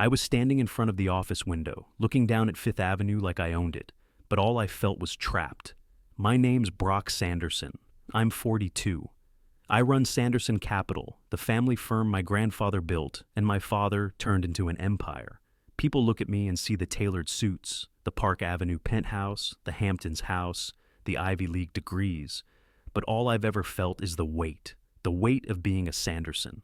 I was standing in front of the office window, looking down at Fifth Avenue like I owned it, but all I felt was trapped. My name's Brock Sanderson. I'm 42. I run Sanderson Capital, the family firm my grandfather built and my father turned into an empire. People look at me and see the tailored suits, the Park Avenue penthouse, the Hamptons house, the Ivy League degrees, but all I've ever felt is the weight of being a Sanderson.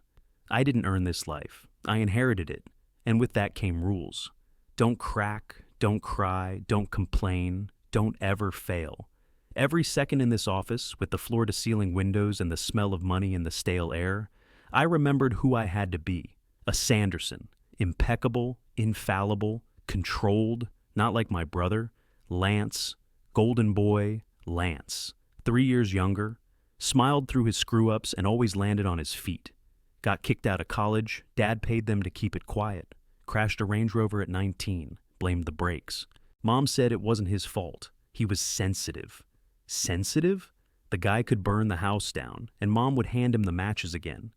I didn't earn this life. I inherited it, and with that came rules. Don't crack, don't cry, don't complain, don't ever fail. Every second in this office, with the floor-to-ceiling windows and the smell of money in the stale air, I remembered who I had to be. A Sanderson. Impeccable, infallible, controlled, not like my brother. Lance. Golden boy. Lance. 3 years younger. Smiled through his screw-ups and always landed on his feet. Got kicked out of college. Dad paid them to keep it quiet. Crashed a Range Rover at 19. Blamed the brakes. Mom said it wasn't his fault. He was sensitive. Sensitive? The guy could burn the house down, and Mom would hand him the matches again.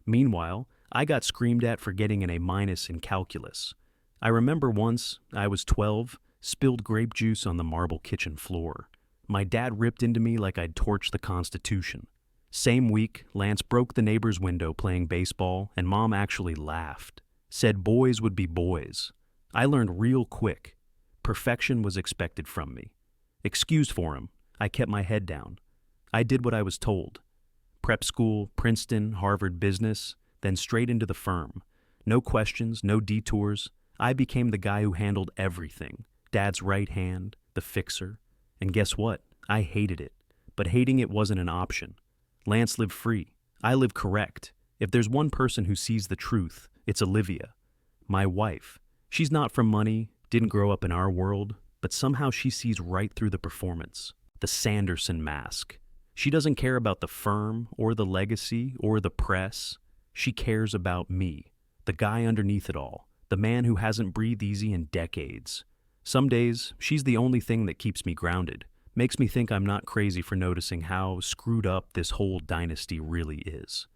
Meanwhile, I got screamed at for getting an A- in calculus. I remember once, I was 12, spilled grape juice on the marble kitchen floor. My dad ripped into me like I'd torched the Constitution. Same week, Lance broke the neighbor's window playing baseball, and Mom actually laughed. Said boys would be boys. I learned real quick. Perfection was expected from me. Excused for him. I kept my head down. I did what I was told. Prep school, Princeton, Harvard business, then straight into the firm. No questions, no detours. I became the guy who handled everything. Dad's right hand, the fixer. And guess what? I hated it. But hating it wasn't an option. Lance lived free. I live correct. If there's one person who sees the truth, it's Olivia. My wife. She's not from money, didn't grow up in our world, but somehow she sees right through the performance. The Sanderson mask. She doesn't care about the firm or the legacy or the press. She cares about me, the guy underneath it all, the man who hasn't breathed easy in decades. Some days, she's the only thing that keeps me grounded, makes me think I'm not crazy for noticing how screwed up this whole dynasty really is.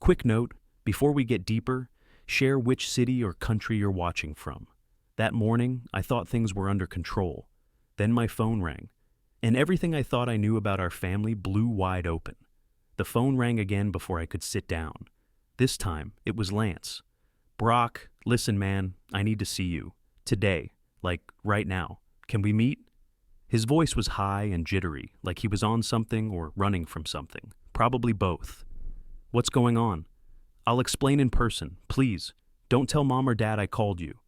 Quick note, before we get deeper, share which city or country you're watching from. That morning, I thought things were under control. Then my phone rang. And everything I thought I knew about our family blew wide open. The phone rang again before I could sit down. This time, it was Lance. Brock, listen, man, I need to see you. Today. Like, right now. Can we meet? His voice was high and jittery, like he was on something or running from something. Probably both. What's going on? I'll explain in person, please. Don't tell Mom or Dad I called you.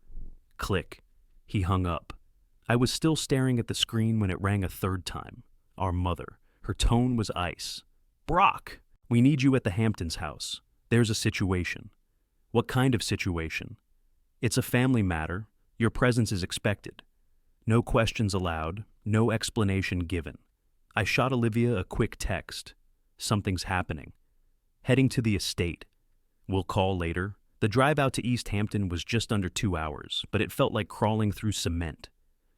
Click. He hung up. I was still staring at the screen when it rang a third time. Our mother. Her tone was ice. Brock, we need you at the Hamptons house. There's a situation. What kind of situation? It's a family matter. Your presence is expected. No questions allowed. No explanation given. I shot Olivia a quick text. Something's happening. Heading to the estate. We'll call later. The drive out to East Hampton was just under 2 hours, but it felt like crawling through cement.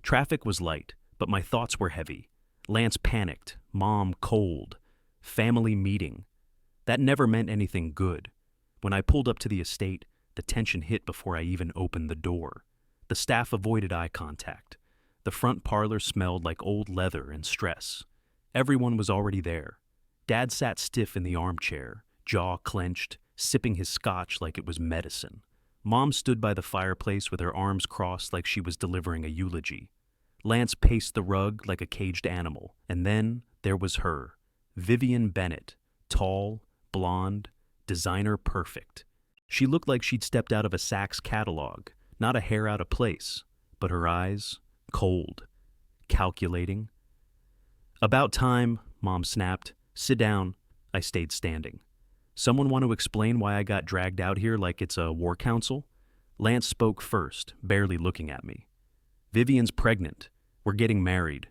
Traffic was light, but my thoughts were heavy. Lance panicked, Mom cold, family meeting. That never meant anything good. When I pulled up to the estate, the tension hit before I even opened the door. The staff avoided eye contact. The front parlor smelled like old leather and stress. Everyone was already there. Dad sat stiff in the armchair, jaw clenched, sipping his scotch like it was medicine. Mom stood by the fireplace with her arms crossed like she was delivering a eulogy. Lance paced the rug like a caged animal, and then there was her, Vivian Bennett, tall, blonde, designer perfect. She looked like she'd stepped out of a Saks catalog, not a hair out of place, but her eyes, cold, calculating. About time, Mom snapped. Sit down. I stayed standing. Someone want to explain why I got dragged out here like it's a war council? Lance spoke first, barely looking at me. Vivian's pregnant. We're getting married.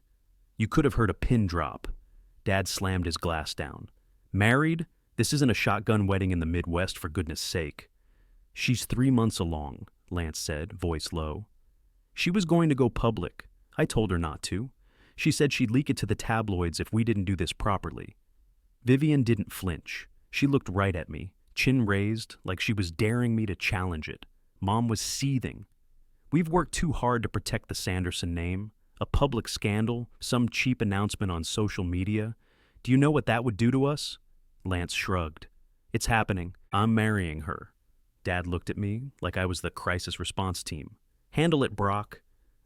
You could have heard a pin drop. Dad slammed his glass down. Married? This isn't a shotgun wedding in the Midwest, for goodness sake. She's 3 months along, Lance said, voice low. She was going to go public. I told her not to. She said she'd leak it to the tabloids if we didn't do this properly. Vivian didn't flinch. She looked right at me, chin raised, like she was daring me to challenge it. Mom was seething. We've worked too hard to protect the Sanderson name. A public scandal, some cheap announcement on social media. Do you know what that would do to us? Lance shrugged. It's happening. I'm marrying her. Dad looked at me like I was the crisis response team. Handle it, Brock.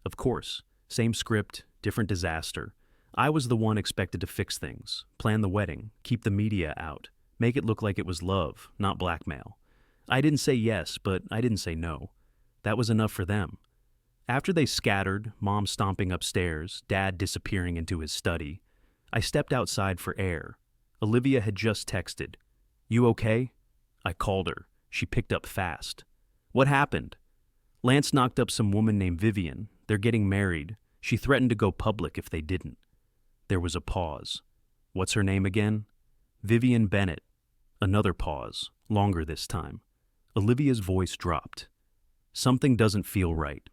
Of course. Same script, different disaster. I was the one expected to fix things, plan the wedding, keep the media out, make it look like it was love, not blackmail. I didn't say yes, but I didn't say no. That was enough for them. After they scattered, Mom stomping upstairs, Dad disappearing into his study, I stepped outside for air. Olivia had just texted. You okay? I called her. She picked up fast. What happened? Lance knocked up some woman named Vivian. They're getting married. She threatened to go public if they didn't. There was a pause. What's her name again? Vivian Bennett. Another pause, longer this time. Olivia's voice dropped. Something doesn't feel right.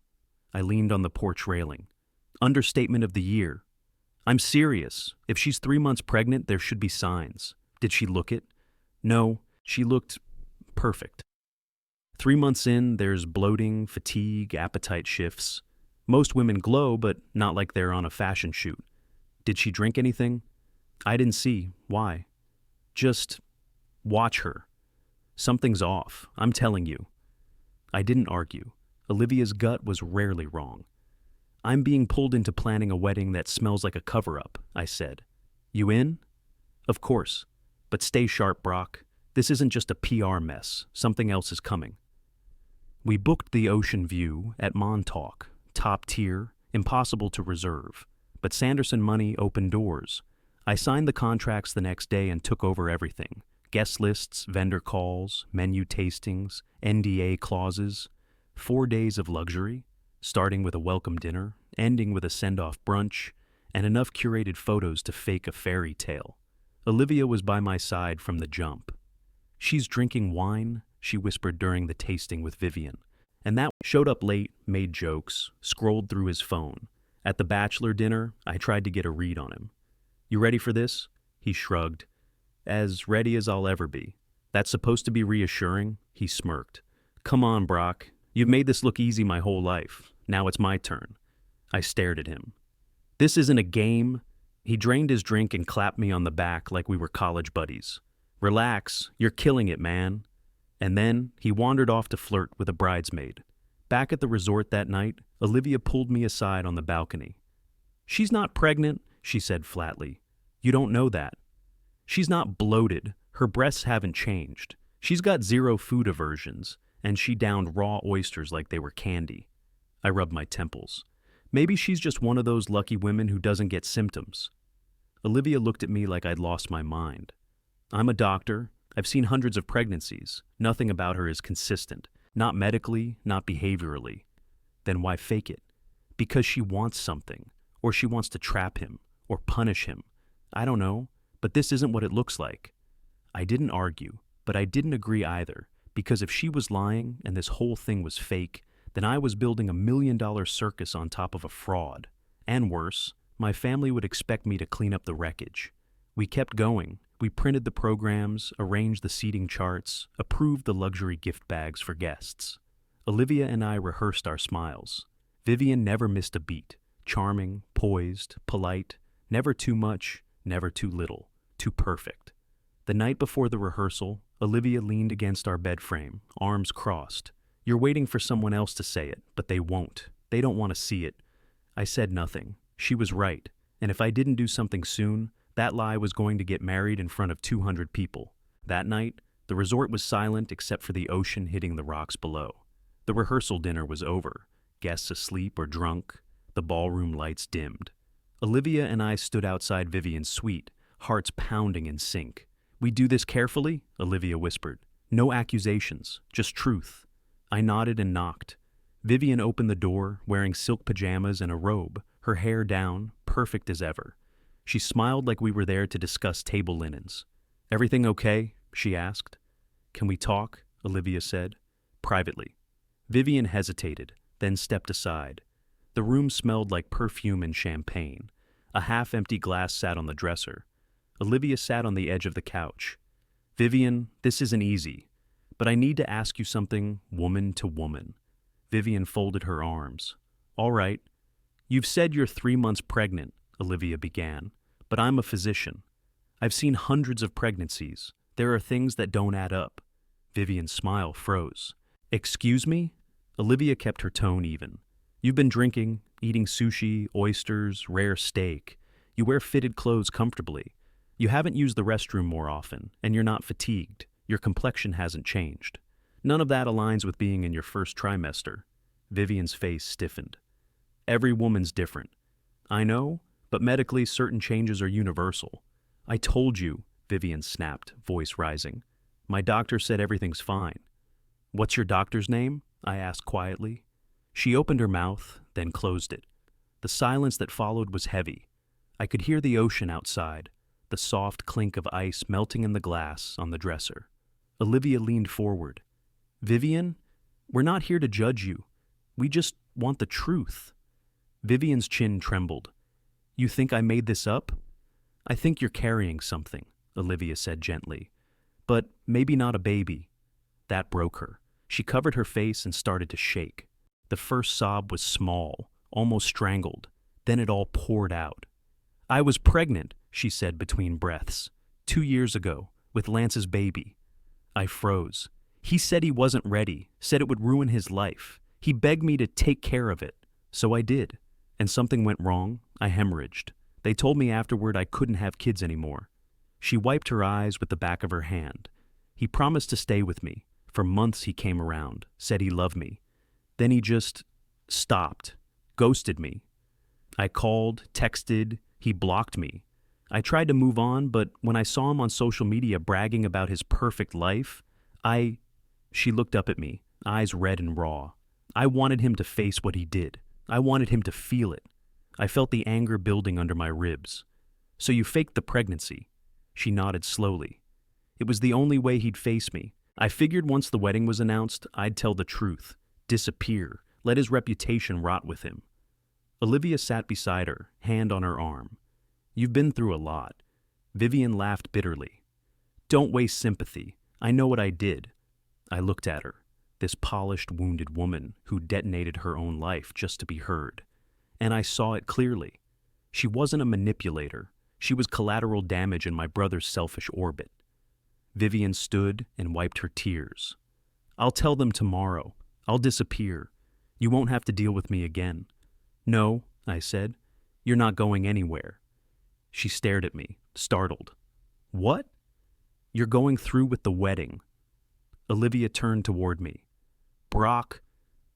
I leaned on the porch railing. Understatement of the year. I'm serious. If she's 3 months pregnant, there should be signs. Did she look it? No, she looked perfect. 3 months in, there's bloating, fatigue, appetite shifts. Most women glow, but not like they're on a fashion shoot. Did she drink anything? I didn't see. Why? Just watch her. Something's off. I'm telling you. I didn't argue. Olivia's gut was rarely wrong. I'm being pulled into planning a wedding that smells like a cover-up, I said. You in? Of course. But stay sharp, Brock. This isn't just a PR mess. Something else is coming. We booked the ocean view at Montauk, top tier, impossible to reserve. But Sanderson money opened doors. I signed the contracts the next day and took over everything. Guest lists, vendor calls, menu tastings, NDA clauses. 4 days of luxury, starting with a welcome dinner, ending with a send-off brunch, and enough curated photos to fake a fairy tale. Olivia was by my side from the jump. She's drinking wine, she whispered during the tasting with Vivian. And that showed up late, made jokes, scrolled through his phone. At the bachelor dinner, I tried to get a read on him. You ready for this? He shrugged. As ready as I'll ever be. That's supposed to be reassuring? He smirked. Come on, Brock. You've made this look easy my whole life. Now it's my turn. I stared at him. This isn't a game. He drained his drink and clapped me on the back like we were college buddies. Relax, you're killing it, man. And then he wandered off to flirt with a bridesmaid. Back at the resort that night, Olivia pulled me aside on the balcony. She's not pregnant, she said flatly. You don't know that. She's not bloated. Her breasts haven't changed. She's got zero food aversions, and she downed raw oysters like they were candy. I rubbed my temples. Maybe she's just one of those lucky women who doesn't get symptoms. Olivia looked at me like I'd lost my mind. I'm a doctor. I've seen hundreds of pregnancies. Nothing about her is consistent. Not medically, not behaviorally. Then why fake it? Because she wants something, or she wants to trap him, or punish him. I don't know, but this isn't what it looks like. I didn't argue, but I didn't agree either, because if she was lying and this whole thing was fake, then I was building $1 million circus on top of a fraud. And worse, my family would expect me to clean up the wreckage. We kept going. We printed the programs, arranged the seating charts, approved the luxury gift bags for guests. Olivia and I rehearsed our smiles. Vivian never missed a beat. Charming, poised, polite, never too much, never too little, too perfect. The night before the rehearsal, Olivia leaned against our bed frame, arms crossed. You're waiting for someone else to say it, but they won't. They don't want to see it. I said nothing. She was right. And if I didn't do something soon, that lie was going to get married in front of 200 people. That night, the resort was silent except for the ocean hitting the rocks below. The rehearsal dinner was over. Guests asleep or drunk. The ballroom lights dimmed. Olivia and I stood outside Vivian's suite, hearts pounding in sync. We do this carefully? Olivia whispered. No accusations, just truth. I nodded and knocked. Vivian opened the door, wearing silk pajamas and a robe, her hair down, perfect as ever. She smiled like we were there to discuss table linens. Everything okay? She asked. Can we talk? Olivia said. Privately. Vivian hesitated, then stepped aside. The room smelled like perfume and champagne. A half-empty glass sat on the dresser. Olivia sat on the edge of the couch. Vivian, this isn't easy, but I need to ask you something woman to woman. Vivian folded her arms. All right. You've said you're 3 months pregnant, Olivia began, but I'm a physician. I've seen hundreds of pregnancies. There are things that don't add up. Vivian's smile froze. Excuse me? Olivia kept her tone even. You've been drinking, eating sushi, oysters, rare steak. You wear fitted clothes comfortably. You haven't used the restroom more often, and you're not fatigued. Your complexion hasn't changed. None of that aligns with being in your first trimester. Vivian's face stiffened. Every woman's different. I know, but medically certain changes are universal. I told you, Vivian snapped, voice rising. My doctor said everything's fine. What's your doctor's name? I asked quietly. She opened her mouth, then closed it. The silence that followed was heavy. I could hear the ocean outside, the soft clink of ice melting in the glass on the dresser. Olivia leaned forward. Vivian, we're not here to judge you. We just want the truth. Vivian's chin trembled. You think I made this up? I think you're carrying something, Olivia said gently. But maybe not a baby. That broke her. She covered her face and started to shake. The first sob was small, almost strangled. Then it all poured out. I was pregnant, she said between breaths. 2 years ago, with Lance's baby. I froze. He said he wasn't ready, said it would ruin his life. He begged me to take care of it. So I did. And something went wrong. I hemorrhaged. They told me afterward I couldn't have kids anymore. She wiped her eyes with the back of her hand. He promised to stay with me. For months he came around, said he loved me. Then he just stopped, ghosted me. I called, texted, he blocked me. I tried to move on, but when I saw him on social media bragging about his perfect life, She looked up at me, eyes red and raw. I wanted him to face what he did. I wanted him to feel it. I felt the anger building under my ribs. So you faked the pregnancy. She nodded slowly. It was the only way he'd face me. I figured once the wedding was announced, I'd tell the truth, disappear, let his reputation rot with him. Olivia sat beside her, hand on her arm. You've been through a lot. Vivian laughed bitterly. Don't waste sympathy. I know what I did. I looked at her, this polished, wounded woman who detonated her own life just to be heard. And I saw it clearly. She wasn't a manipulator. She was collateral damage in my brother's selfish orbit. Vivian stood and wiped her tears. I'll tell them tomorrow. I'll disappear. You won't have to deal with me again. No, I said. You're not going anywhere. She stared at me, startled. What? You're going through with the wedding. Olivia turned toward me. Brock,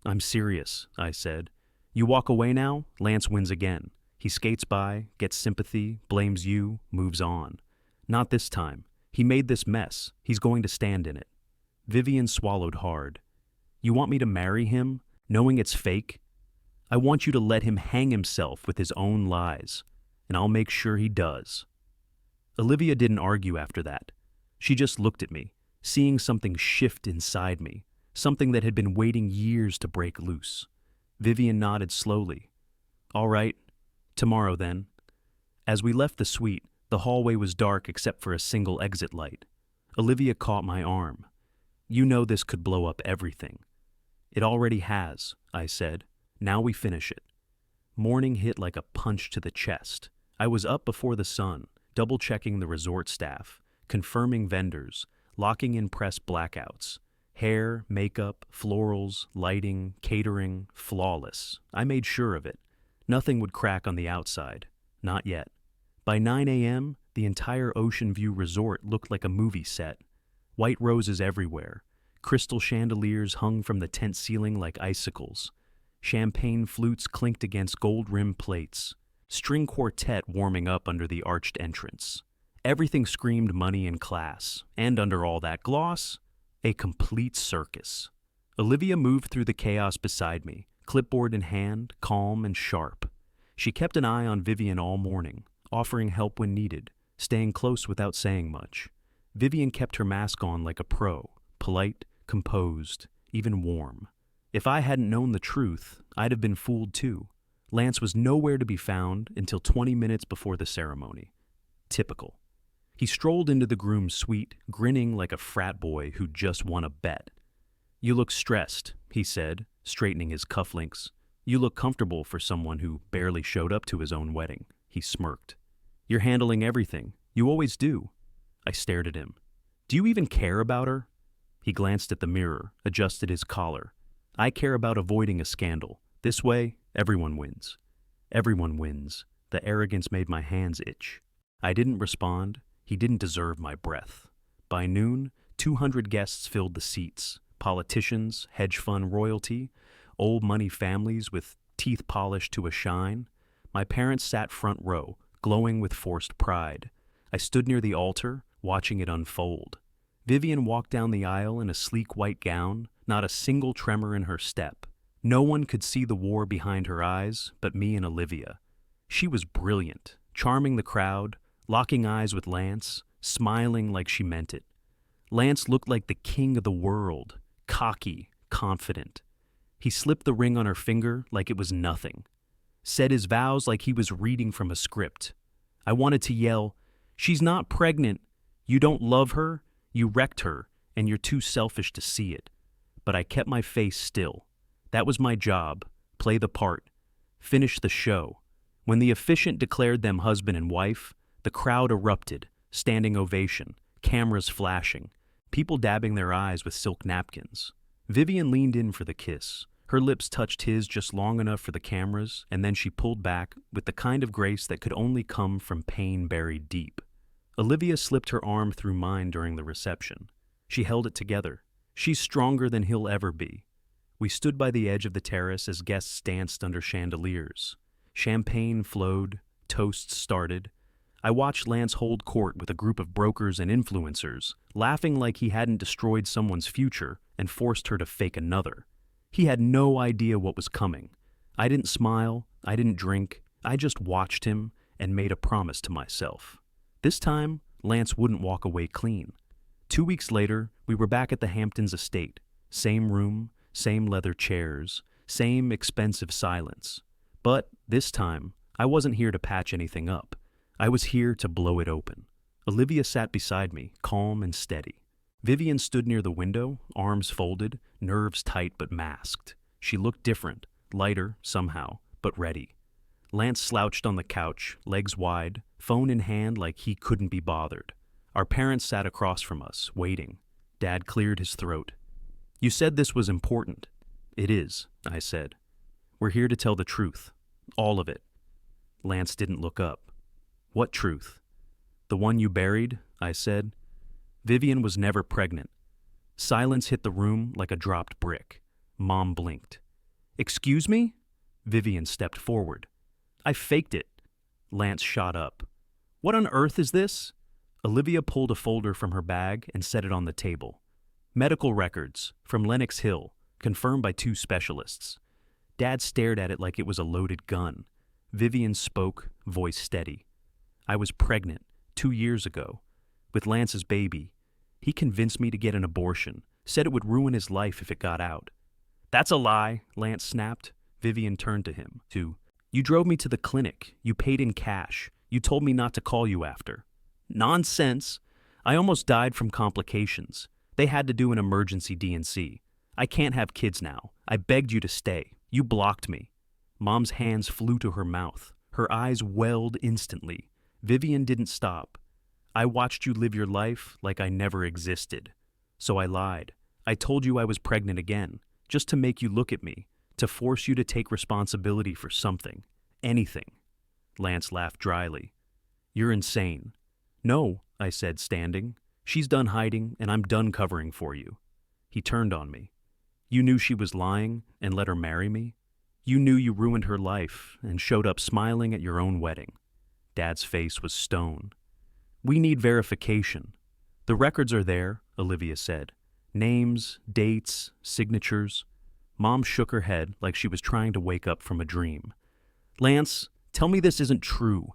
I'm serious, I said. You walk away now, Lance wins again. He skates by, gets sympathy, blames you, moves on. Not this time. He made this mess. He's going to stand in it. Vivian swallowed hard. You want me to marry him, knowing it's fake? I want you to let him hang himself with his own lies, and I'll make sure he does. Olivia didn't argue after that. She just looked at me, seeing something shift inside me, something that had been waiting years to break loose. Vivian nodded slowly. All right, tomorrow then. As we left the suite, the hallway was dark except for a single exit light. Olivia caught my arm. You know this could blow up everything. It already has, I said. Now we finish it. Morning hit like a punch to the chest. I was up before the sun, double-checking the resort staff, confirming vendors, locking in press blackouts. Hair, makeup, florals, lighting, catering, flawless. I made sure of it. Nothing would crack on the outside. Not yet. By 9 a.m., the entire Ocean View Resort looked like a movie set. White roses everywhere. Crystal chandeliers hung from the tent ceiling like icicles. Champagne flutes clinked against gold-rimmed plates. String quartet warming up under the arched entrance. Everything screamed money and class, and under all that gloss, a complete circus. Olivia moved through the chaos beside me, clipboard in hand, calm and sharp. She kept an eye on Vivian all morning, offering help when needed, staying close without saying much. Vivian kept her mask on like a pro, polite, composed, even warm. If I hadn't known the truth, I'd have been fooled too. Lance was nowhere to be found until 20 minutes before the ceremony. Typical. He strolled into the groom's suite, grinning like a frat boy who'd just won a bet. You look stressed, he said, straightening his cufflinks. "You look comfortable for someone who barely showed up to his own wedding." He smirked. "You're handling everything. You always do." I stared at him. "Do you even care about her?" He glanced at the mirror, adjusted his collar. "I care about avoiding a scandal. This way, everyone wins." Everyone wins. The arrogance made my hands itch. I didn't respond. He didn't deserve my breath. By noon, 200 guests filled the seats. Politicians, hedge fund royalty, old money families with teeth polished to a shine. My parents sat front row, glowing with forced pride. I stood near the altar, watching it unfold. Vivian walked down the aisle in a sleek white gown, not a single tremor in her step. No one could see the war behind her eyes but me and Olivia. She was brilliant, charming the crowd, locking eyes with Lance, smiling like she meant it. Lance looked like the king of the world, cocky, confident. He slipped the ring on her finger like it was nothing. Said his vows like he was reading from a script. I wanted to yell, "She's not pregnant. You don't love her, you wrecked her, and you're too selfish to see it." But I kept my face still. That was my job, play the part, finish the show. When the officiant declared them husband and wife, the crowd erupted, standing ovation, cameras flashing, people dabbing their eyes with silk napkins. Vivian leaned in for the kiss. Her lips touched his just long enough for the cameras, and then she pulled back with the kind of grace that could only come from pain buried deep. Olivia slipped her arm through mine during the reception. She held it together. "She's stronger than he'll ever be." We stood by the edge of the terrace as guests danced under chandeliers. Champagne flowed, toasts started. I watched Lance hold court with a group of brokers and influencers, laughing like he hadn't destroyed someone's future and forced her to fake another. He had no idea what was coming. I didn't smile, I didn't drink, I just watched him and made a promise to myself. This time, Lance wouldn't walk away clean. 2 weeks later, we were back at the Hamptons estate. Same room, same leather chairs, same expensive silence. But this time, I wasn't here to patch anything up. I was here to blow it open. Olivia sat beside me, calm and steady. Vivian stood near the window, arms folded, nerves tight but masked. She looked different, lighter somehow, but ready. Lance slouched on the couch, legs wide, phone in hand like he couldn't be bothered. Our parents sat across from us, waiting. Dad cleared his throat. "You said this was important." "It is," I said. "We're here to tell the truth. All of it." Lance didn't look up. "What truth?" "The one you buried," I said. Vivian was never pregnant. Silence hit the room like a dropped brick. Mom blinked. "Excuse me?" Vivian stepped forward. "I faked it." Lance shot up. "What on earth is this?" Olivia pulled a folder from her bag and set it on the table. "Medical records from Lenox Hill, confirmed by 2 specialists." Dad stared at it like it was a loaded gun. Vivian spoke, voice steady. "I was pregnant 2 years ago with Lance's baby. He convinced me to get an abortion, said it would ruin his life if it got out." "That's a lie," Lance snapped. Vivian turned to him. "You drove me to the clinic. You paid in cash. You told me not to call you after." "Nonsense. I almost died from complications. They had to do an emergency D&C. I can't have kids now. I begged you to stay. You blocked me." Mom's hands flew to her mouth. Her eyes welled instantly. Vivian didn't stop. "I watched you live your life like I never existed. So I lied. I told you I was pregnant again, just to make you look at me, to force you to take responsibility for something. Anything." Lance laughed dryly. "You're insane." "No," I said, standing. "She's done hiding, and I'm done covering for you." He turned on me. "You knew she was lying and let her marry me? You knew you ruined her life and showed up smiling at your own wedding." Dad's face was stone. "We need verification." "The records are there," Olivia said. "Names, dates, signatures." Mom shook her head like she was trying to wake up from a dream. "Lance, tell me this isn't true."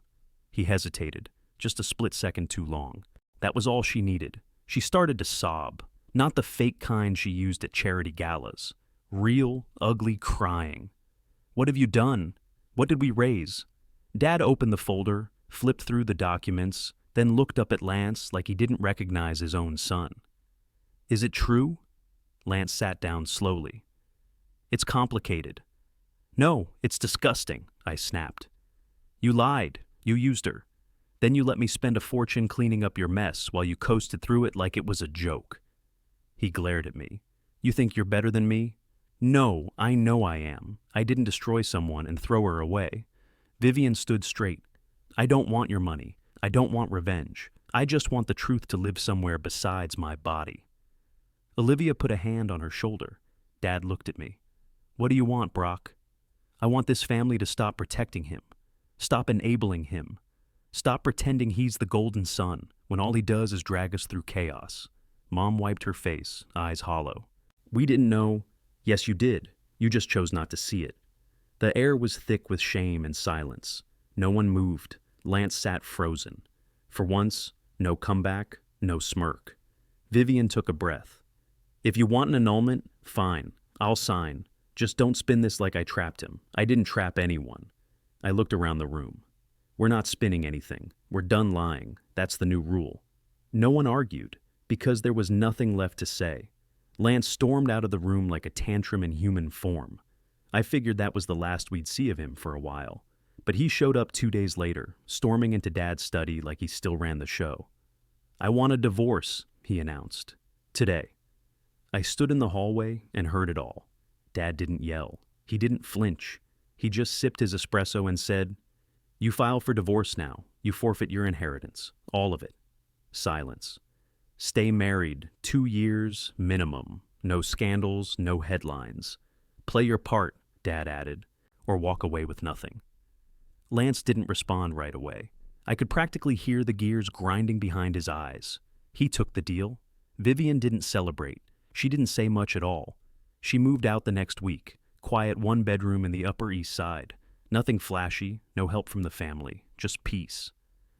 He hesitated, just a split second too long. That was all she needed. She started to sob, not the fake kind she used at charity galas. Real, ugly crying. "What have you done? What did we raise?" Dad opened the folder, flipped through the documents, then looked up at Lance like he didn't recognize his own son. "Is it true?" Lance sat down slowly. It's complicated. No, it's disgusting, I snapped. You lied. You used her. Then you let me spend a fortune cleaning up your mess while you coasted through it like it was a joke. He glared at me. You think you're better than me? No, I know I am. I didn't destroy someone and throw her away. Vivian stood straight. I don't want your money. I don't want revenge. I just want the truth to live somewhere besides my body. Olivia put a hand on her shoulder. Dad looked at me. What do you want, Brock? I want this family to stop protecting him. Stop enabling him. Stop pretending he's the golden son when all he does is drag us through chaos. Mom wiped her face, eyes hollow. We didn't know. Yes, you did. You just chose not to see it. The air was thick with shame and silence. No one moved. Lance sat frozen. For once, no comeback, no smirk. Vivian took a breath. If you want an annulment, fine. I'll sign. Just don't spin this like I trapped him. I didn't trap anyone. I looked around the room. We're not spinning anything. We're done lying. That's the new rule. No one argued, because there was nothing left to say. Lance stormed out of the room like a tantrum in human form. I figured that was the last we'd see of him for a while. But he showed up 2 days later, storming into Dad's study like he still ran the show. I want a divorce, he announced. Today. I stood in the hallway and heard it all. Dad didn't yell. He didn't flinch. He just sipped his espresso and said, You file for divorce now. You forfeit your inheritance. All of it. Silence. Stay married 2 years minimum. No scandals, no headlines. Play your part, Dad added, or walk away with nothing. Lance didn't respond right away. I could practically hear the gears grinding behind his eyes. He took the deal. Vivian didn't celebrate. She didn't say much at all. She moved out the next week, quiet 1-bedroom in the Upper East Side. Nothing flashy, no help from the family, just peace.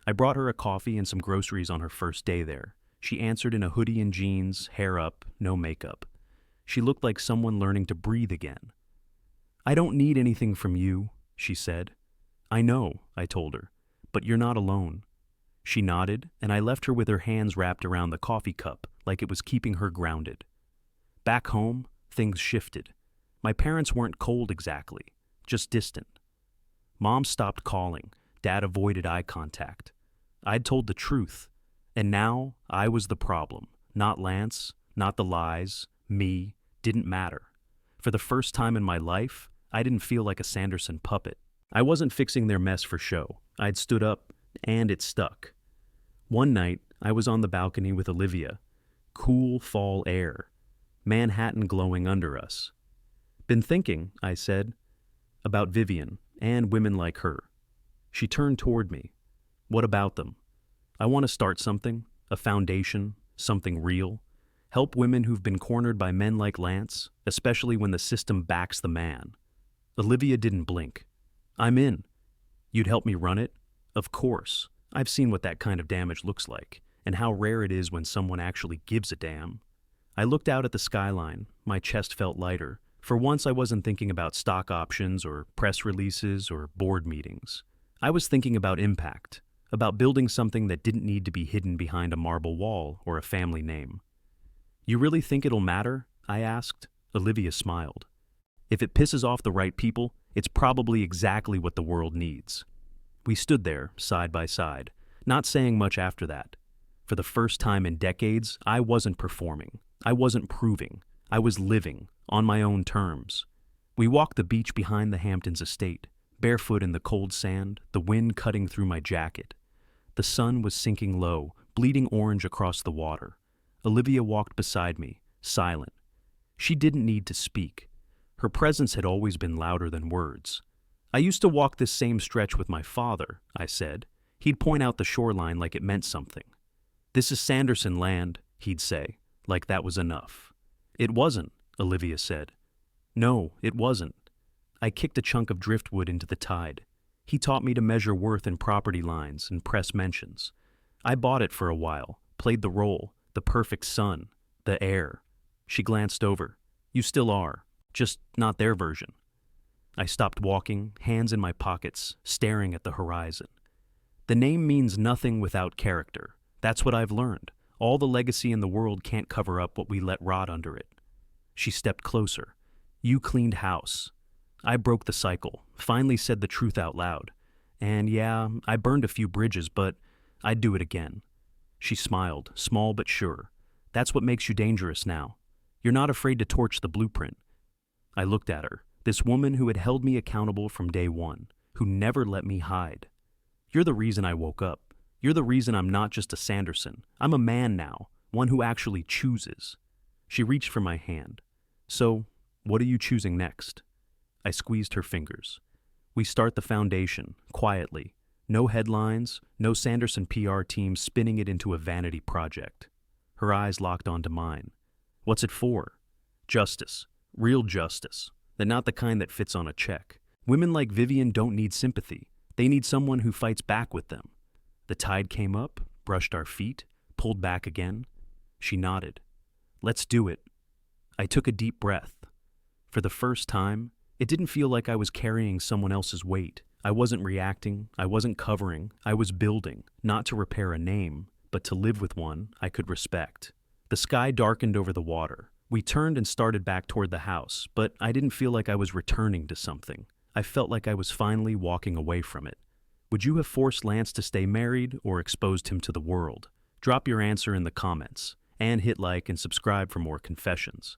I brought her a coffee and some groceries on her first day there. She answered in a hoodie and jeans, hair up, no makeup. She looked like someone learning to breathe again. I don't need anything from you, she said. I know, I told her, but you're not alone. She nodded, and I left her with her hands wrapped around the coffee cup like it was keeping her grounded. Back home, things shifted. My parents weren't cold exactly, just distant. Mom stopped calling. Dad avoided eye contact. I'd told the truth, and now I was the problem. Not Lance, not the lies, me, didn't matter. For the first time in my life, I didn't feel like a Sanderson puppet. I wasn't fixing their mess for show. I'd stood up, and it stuck. One night, I was on the balcony with Olivia. Cool fall air. Manhattan glowing under us. Been thinking, I said, about Vivian and women like her. She turned toward me. What about them? I want to start something, a foundation, something real. Help women who've been cornered by men like Lance, especially when the system backs the man. Olivia didn't blink. I'm in. You'd help me run it? Of course. I've seen what that kind of damage looks like, and how rare it is when someone actually gives a damn. I looked out at the skyline. My chest felt lighter. For once, I wasn't thinking about stock options or press releases or board meetings. I was thinking about impact, about building something that didn't need to be hidden behind a marble wall or a family name. You really think it'll matter? I asked. Olivia smiled. If it pisses off the right people, it's probably exactly what the world needs. We stood there, side by side, not saying much after that. For the first time in decades, I wasn't performing. I wasn't proving. I was living, on my own terms. We walked the beach behind the Hamptons estate, barefoot in the cold sand, the wind cutting through my jacket. The sun was sinking low, bleeding orange across the water. Olivia walked beside me, silent. She didn't need to speak. Her presence had always been louder than words. I used to walk this same stretch with my father, I said. He'd point out the shoreline like it meant something. This is Sanderson land, he'd say, like that was enough. It wasn't, Olivia said. No, it wasn't. I kicked a chunk of driftwood into the tide. He taught me to measure worth in property lines and press mentions. I bought it for a while, played the role, the perfect son, the heir. She glanced over. You still are, just not their version. I stopped walking, hands in my pockets, staring at the horizon. The name means nothing without character. That's what I've learned. All the legacy in the world can't cover up what we let rot under it. She stepped closer. You cleaned house. I broke the cycle, finally said the truth out loud. And yeah, I burned a few bridges, but I'd do it again. She smiled, small but sure. That's what makes you dangerous now. You're not afraid to torch the blueprint. I looked at her, this woman who had held me accountable from day one, who never let me hide. You're the reason I woke up. You're the reason I'm not just a Sanderson. I'm a man now, one who actually chooses. She reached for my hand. So, what are you choosing next? I squeezed her fingers. We start the foundation, quietly. No headlines, no Sanderson PR team spinning it into a vanity project. Her eyes locked onto mine. What's it for? Justice. Real justice. Not the kind that fits on a check. Women like Vivian don't need sympathy. They need someone who fights back with them. The tide came up, brushed our feet, pulled back again. She nodded. Let's do it. I took a deep breath. For the first time, it didn't feel like I was carrying someone else's weight. I wasn't reacting, I wasn't covering, I was building, not to repair a name, but to live with one I could respect. The sky darkened over the water. We turned and started back toward the house, but I didn't feel like I was returning to something. I felt like I was finally walking away from it. Would you have forced Lance to stay married or exposed him to the world? Drop your answer in the comments, and hit like and subscribe for more confessions.